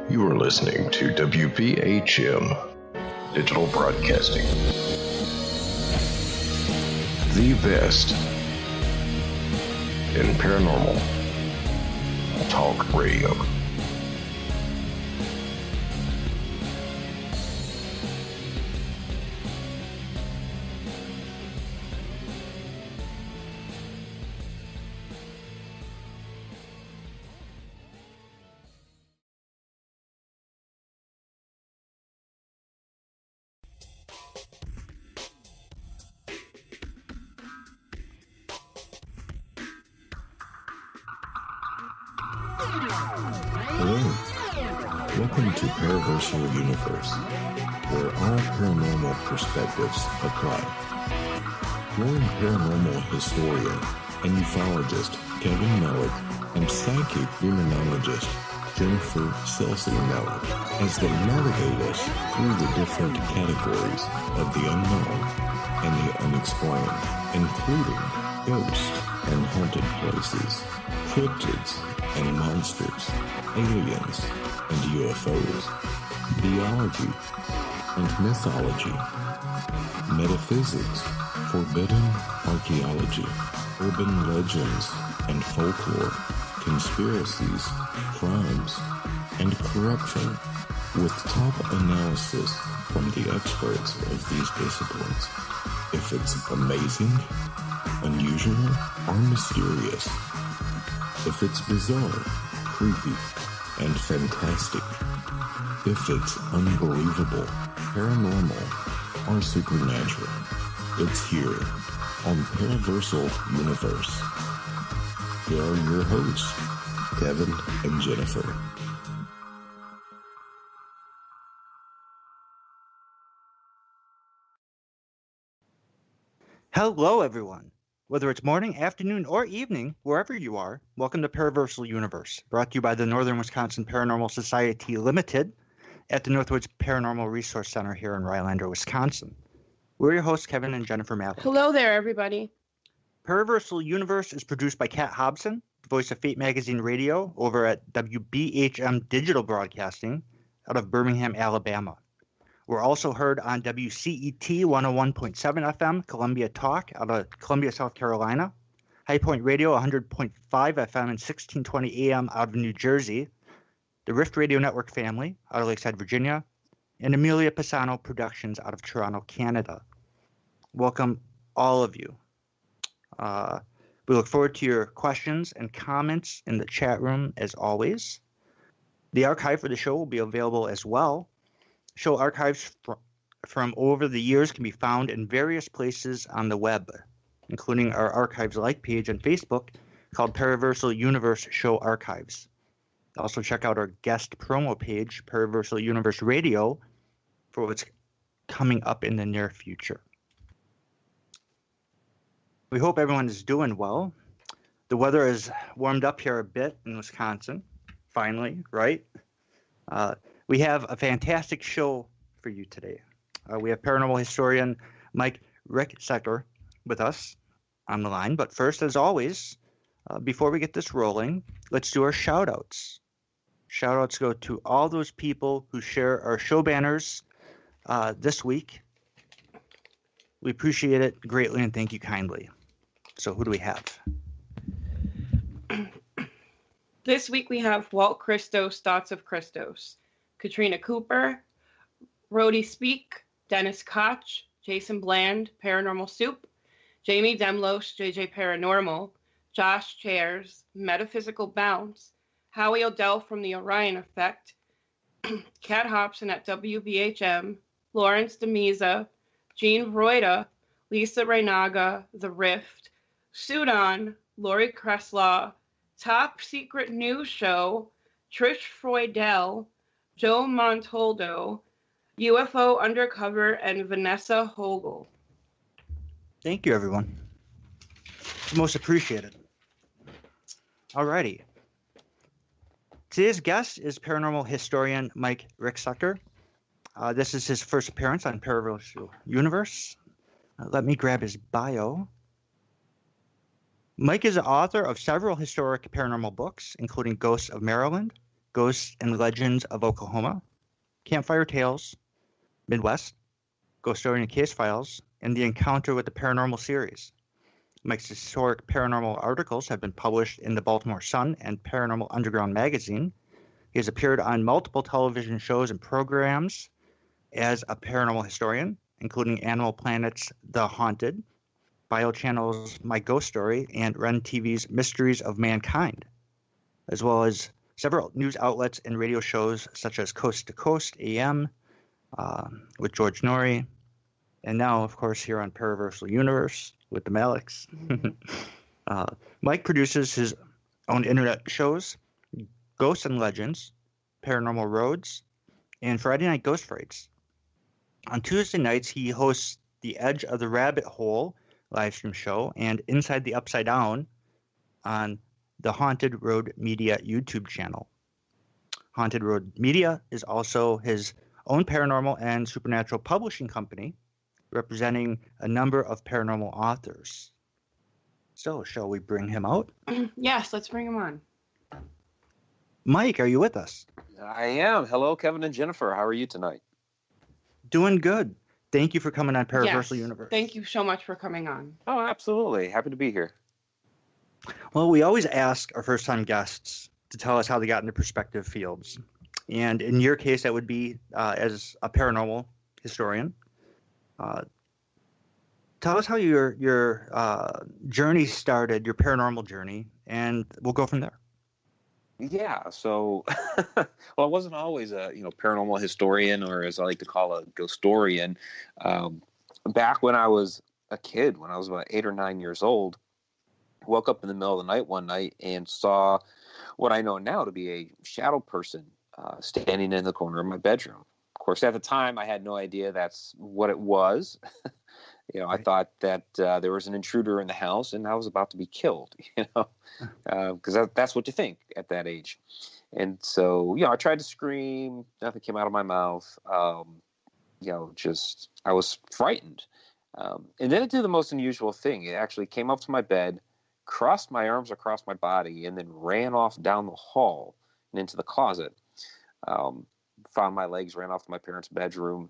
You are listening to WBHM Digital Broadcasting, the best in paranormal talk radio. Hello, welcome to Paranormal Universe, where all paranormal perspectives apply. Join paranormal historian and ufologist Kevin Malik and psychic demonologist Jennifer Celsi Malik as they navigate us through the different categories of the unknown and the unexplained, including ghosts and haunted places, cryptids and monsters, aliens and UFOs, theology and mythology, metaphysics, forbidden archaeology, urban legends and folklore, conspiracies, crimes, and corruption, with top analysis from the experts of these disciplines. If it's amazing, unusual, or mysterious, if it's bizarre, creepy, and fantastic, if it's unbelievable, paranormal, or supernatural, it's here on Paraversal Universe. Here are your hosts, Kevin and Jennifer. Hello, everyone. Whether it's morning, afternoon, or evening, wherever you are, welcome to Paraversal Universe, brought to you by the Northern Wisconsin Paranormal Society Limited at the Northwoods Paranormal Resource Center here in Rylander, Wisconsin. We're your hosts, Kevin and Jennifer Malik. Hello there, everybody. Paraversal Universe is produced by Kat Hobson, the voice of Fate Magazine Radio, over at WBHM Digital Broadcasting out of Birmingham, Alabama. We're also heard on WCET 101.7 FM, Columbia Talk, out of Columbia, South Carolina, High Point Radio 100.5 FM and 1620 AM out of New Jersey, the Rift Radio Network family out of Lakeside, Virginia, and Amelia Pisano Productions out of Toronto, Canada. Welcome, all of you. We look forward to your questions and comments in the chat room, as always. The archive for the show will be available as well. Show archives from over the years can be found in various places on the web, including our archives like page on Facebook called Paraversal Universe Show Archives. Also check out our guest promo page, Paraversal Universe Radio, for what's coming up in the near future. We hope everyone is doing well. The weather has warmed up here a bit in Wisconsin, finally, right? We have a fantastic show for you today. We have paranormal historian Mike Ricksecker with us on the line. But first, as always, before we get this rolling, let's do our shout-outs. Shout-outs go to all those people who share our show banners this week. We appreciate it greatly and thank you kindly. So who do we have? This week we have Walt Christos, Thoughts of Christos, Katrina Cooper, Rhodey Speak, Dennis Koch, Jason Bland, Paranormal Soup, Jamie Demlos, JJ Paranormal, Josh Chairs, Metaphysical Bounce, Howie Odell from the Orion Effect, Kat Hobson at WBHM, Lawrence Demiza, Jean Vroida, Lisa Reynaga, The Rift, Sudan, Lori Kreslaw, Top Secret News Show, Trish Freudel, Joe Montoldo, UFO Undercover, and Vanessa Hogel. Thank you, everyone. Most appreciated. Alrighty. Today's guest is paranormal historian Mike Ricksecker. This is his first appearance on Paraversal Universe. Let me grab his bio. Mike is the author of several historic paranormal books, including Ghosts of Maryland, Ghosts and Legends of Oklahoma, Campfire Tales, Midwest, Ghost Story and Case Files, and the Encounter with the Paranormal series. Mike's historic paranormal articles have been published in the Baltimore Sun and Paranormal Underground magazine. He has appeared on multiple television shows and programs as a paranormal historian, including Animal Planet's The Haunted, BioChannel's My Ghost Story, and Ren TV's Mysteries of Mankind, as well as several news outlets and radio shows such as Coast to Coast AM with George Norrie, and now, of course, here on Paraversal Universe with the Maliks. Mike produces his own internet shows, Ghosts and Legends, Paranormal Roads, and Friday Night Ghost Frights. On Tuesday nights, he hosts The Edge of the Rabbit Hole live stream show and Inside the Upside Down on the Haunted Road Media YouTube channel. Haunted Road Media is also his own paranormal and supernatural publishing company, representing a number of paranormal authors. So, shall we bring him out? Yes, let's bring him on. Mike, are you with us? I am. Hello, Kevin and Jennifer. How are you tonight? Doing good. Thank you for coming on Paraversal Universe. Thank you so much for coming on. Oh, absolutely. Happy to be here. Well, we always ask our first-time guests to tell us how they got into perspective fields. And in your case, that would be as a paranormal historian. Tell us how your journey started, your paranormal journey, and we'll go from there. Yeah. So, well, I wasn't always a paranormal historian, or as I like to call a ghostorian. Back when I was a kid, when I was about 8 or 9 years old, woke up in the middle of the night one night and saw what I know now to be a shadow person standing in the corner of my bedroom. Of course, at the time, I had no idea that's what it was. I thought that there was an intruder in the house and I was about to be killed, because that's what you think at that age. And so, I tried to scream. Nothing came out of my mouth. I was frightened. And then it did the most unusual thing. It actually came up to my bed, crossed my arms across my body, and then ran off down the hall and into the closet. Found my legs, ran off to my parents' bedroom,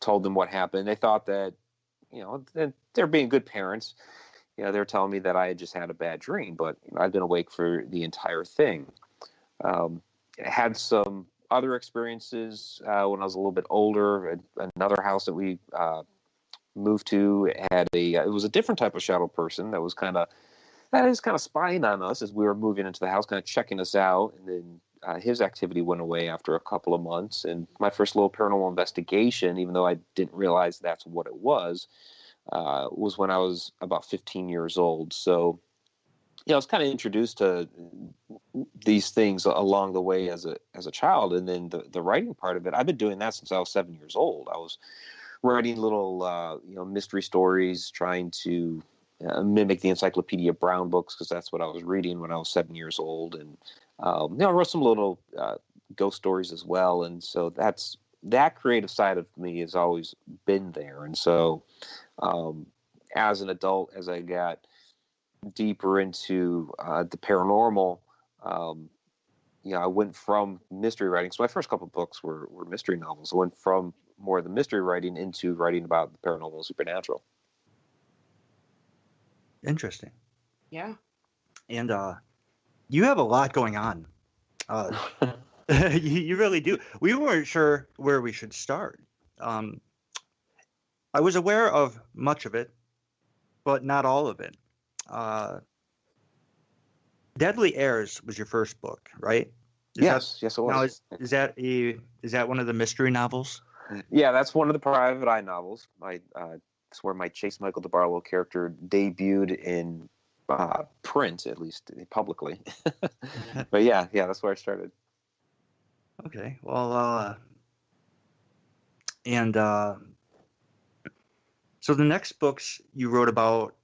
told them what happened. They thought that, they're being good parents. They're telling me that I had just had a bad dream, but I'd been awake for the entire thing. Had some other experiences when I was a little bit older. Another house that we moved to had it was a different type of shadow person that was kind of spying on us as we were moving into the house, kind of checking us out. And then his activity went away after a couple of months. And my first little paranormal investigation, even though I didn't realize that's what it was when I was about 15 years old. So, I was kind of introduced to these things along the way as a child. And then the writing part of it, I've been doing that since I was 7 years old. I was writing little, mystery stories, trying to mimic the Encyclopedia Brown books, because that's what I was reading when I was 7 years old. And, I wrote some little ghost stories as well. And so that creative side of me has always been there. And so as an adult, as I got deeper into the paranormal, I went from mystery writing. So my first couple of books were mystery novels. I went from more of the mystery writing into writing about the paranormal and supernatural. Interesting. Yeah. And you have a lot going on. You really do. We weren't sure where we should start. I was aware of much of it, but not all of it. Deadly Airs was your first book, right? Yes, it was. Now, is that one of the mystery novels? Yeah, that's one of the private eye novels. It's where my Chase Michael DeBarlow character debuted in print, at least publicly. But yeah, that's where I started. Okay, well, and so the next books you wrote about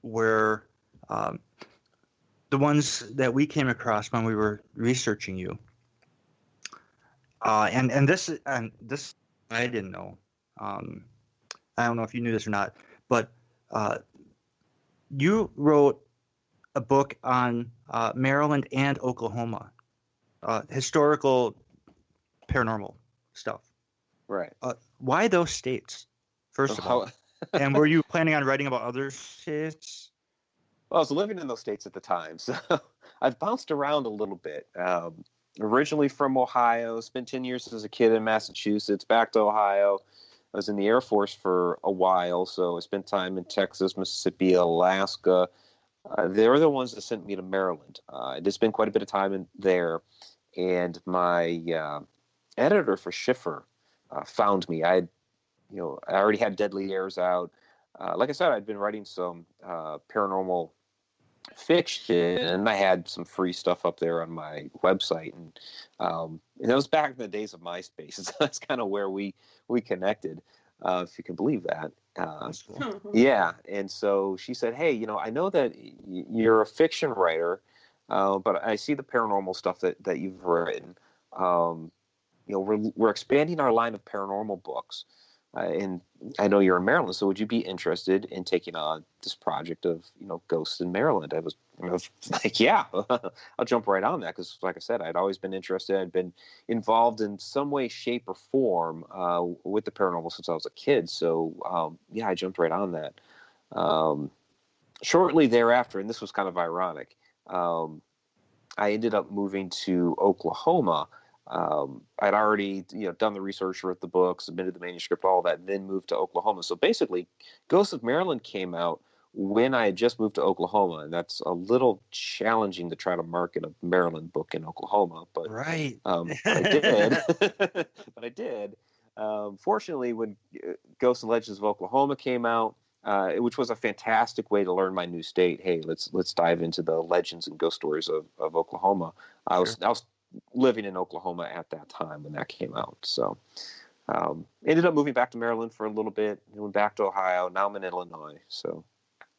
were the ones that we came across when we were researching you. And this I didn't know. I don't know if you knew this or not, but you wrote a book on Maryland and Oklahoma. historical paranormal stuff. Right. Why those states, first of all? And were you planning on writing about other states? Well, I was living in those states at the time, so I've bounced around a little bit. Originally from Ohio, spent 10 years as a kid in Massachusetts, back to Ohio. I was in the Air Force for a while, so I spent time in Texas, Mississippi, Alaska. They were the ones that sent me to Maryland. I did spend quite a bit of time in there, and my editor for Schiffer found me. I already had Deadly Airs out. Like I said, I'd been writing some paranormal fiction, and I had some free stuff up there on my website, and it was back in the days of MySpace. So that's kind of where we connected, if you can believe that. Yeah, and so she said, "Hey, I know that you're a fiction writer, but I see the paranormal stuff that you've written. We're expanding our line of paranormal books." And I know you're in Maryland, so would you be interested in taking on this project of, ghosts in Maryland? I was like, yeah, I'll jump right on that because, like I said, I'd always been interested. I'd been involved in some way, shape, or form with the paranormal since I was a kid. So, yeah, I jumped right on that. Shortly thereafter, and this was kind of ironic, I ended up moving to Oklahoma. I'd already, done the research, wrote the book, submitted the manuscript, all that, and then moved to Oklahoma. So basically, Ghosts of Maryland came out when I had just moved to Oklahoma, and that's a little challenging to try to market a Maryland book in Oklahoma. But right, but I did. But I did. Fortunately, when Ghosts and Legends of Oklahoma came out, which was a fantastic way to learn my new state. Hey, let's dive into the legends and ghost stories of Oklahoma. I was living in Oklahoma at that time when that came out. So ended up moving back to Maryland for a little bit, and went back to Ohio. Now I'm in Illinois, so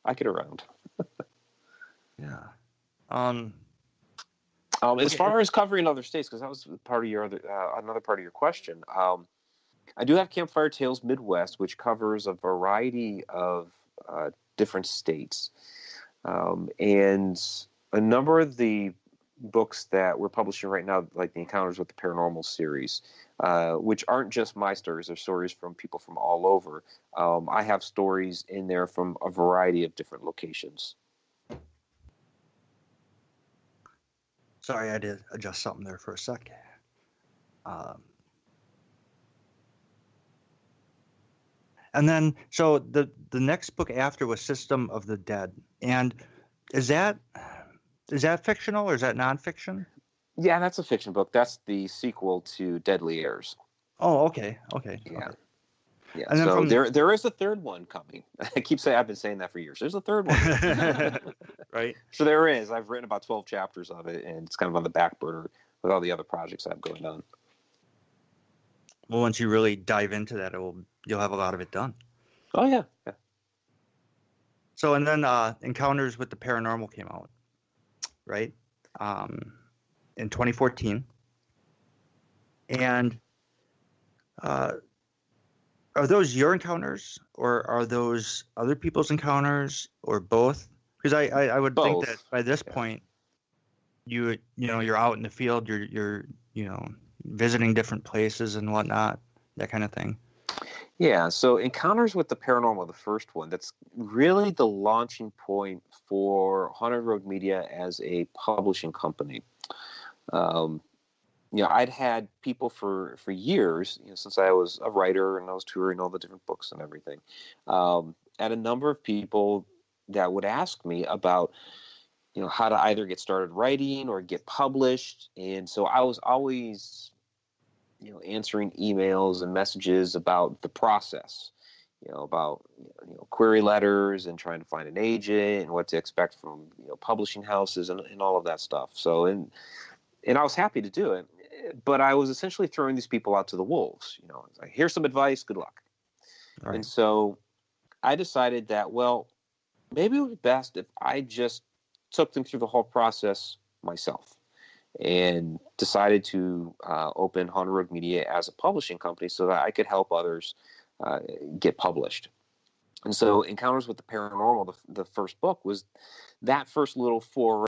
I get around. Yeah. As far as covering other states, because that was part of your another part of your question, I do have Campfire Tales Midwest, which covers a variety of different states, and a number of the books that we're publishing right now, like the Encounters with the Paranormal series, which aren't just my stories, they're stories from people from all over. I have stories in there from a variety of different locations. Sorry, I did adjust something there for a sec. And then, so the next book after was System of the Dead, and is that fictional or is that nonfiction? Yeah, that's a fiction book. That's the sequel to Deadly Airs. Oh, okay. Yeah. Okay. Yeah. And then so there is a third one coming. I've been saying that for years. There's a third one. Right. So there is. I've written about 12 chapters of it, and it's kind of on the back burner with all the other projects I have going on. Well, once you really dive into that, you'll have a lot of it done. Oh yeah. So, and then Encounters with the Paranormal came out, right? In 2014. And are those your encounters, or are those other people's encounters, or both? Because I would think that by this point, you're out in the field, you're visiting different places and whatnot, that kind of thing. Yeah, so Encounters with the Paranormal, the first one, that's really the launching point for Haunted Road Media as a publishing company. I'd had people for years, since I was a writer and I was touring all the different books and everything, at a number of people that would ask me about, how to either get started writing or get published. And so I was always, answering emails and messages about the process, about query letters and trying to find an agent and what to expect from publishing houses and all of that stuff. So and I was happy to do it, but I was essentially throwing these people out to the wolves. Like, here's some advice, good luck. Right. And so I decided that, well, maybe it would be best if I just took them through the whole process myself, and decided to open Haunted Road Media as a publishing company so that I could help others get published. And so Encounters with the Paranormal, the first book, was that first little foray